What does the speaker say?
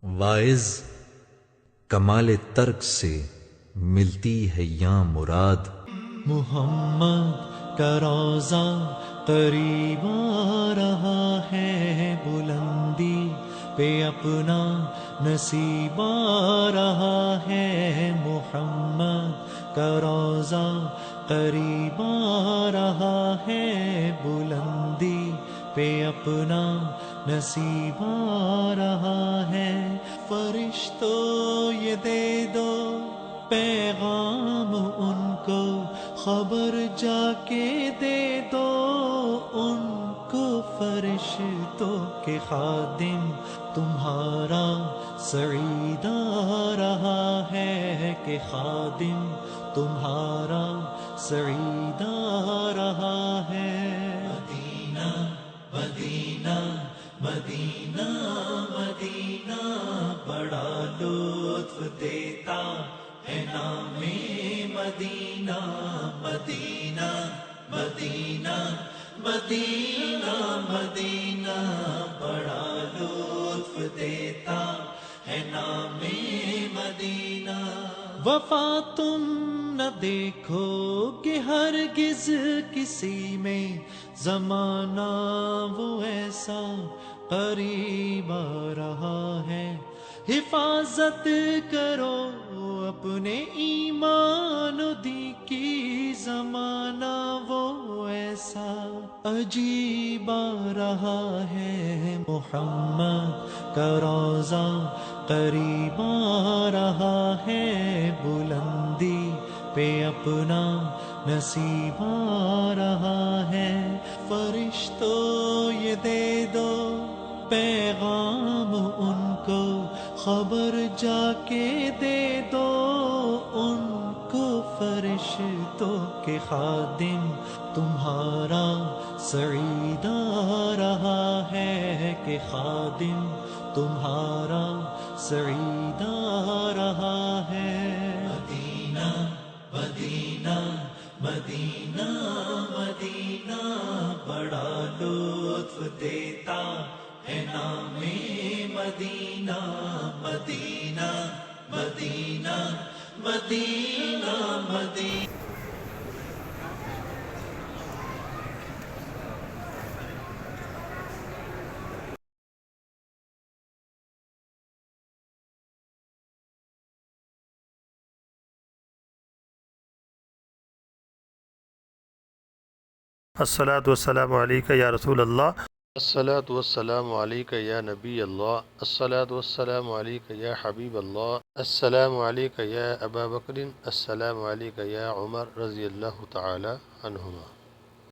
واعظ کمال ترک سے ملتی ہے یا مراد، محمد کا روضہ قریب آ رہا ہے، بلندی پہ اپنا نصیب آ رہا ہے۔ محمد کا روضہ قریب آ رہا ہے، بلندی پہ اپنا نصیب آ رہا ہے۔ فرشتوں یہ دے دو پیغام ان کو، خبر جا کے دے دو ان کو، فرشتوں کے خادم تمہارا سعید آ رہا ہے، کہ خادم تمہارا سعید آ رہا ہے۔ مدینہ مدینہ مدینہ مدینہ بڑا لطف دیتا ہے نام مدینہ، مدینہ مدینہ مدینہ مدینہ بڑا لطف دیتا ہے نام مدینہ۔ وفا تم نہ دیکھو کہ ہرگز کسی میں، زمانہ وہ ایسا قریب آ رہا ہے۔ حفاظت کرو اپنے ایمان و دین کی، زمانہ وہ ایسا عجیب آ رہا ہے۔ محمد کا روضہ قریب آ رہا ہے، بلندی پہ اپنا نصیب آ رہا ہے۔ فرشتوں یہ دے دو پیغام ان کو، خبر جا کے دے دو ان کو، فرشتوں کے خادم تمہارا سعید آ رہا ہے، کہ خادم تمہارا سعید آ رہا ہے۔ مدینہ مدینہ مدینہ مدینہ بڑا لطف دیتا ہے نام مدینہ، مدینہ مدینہ مدینہ مدینہ۔ الصلاۃ والسلام علیک یا رسول اللہ، الصلاۃ والسلام علیک یا نبی اللہ، الصلاۃ والسلام علیک یا حبیب اللہ، السلام علیک یا ابا بکر، السلام علیک یا عمر رضی اللہ تعالی عنہما۔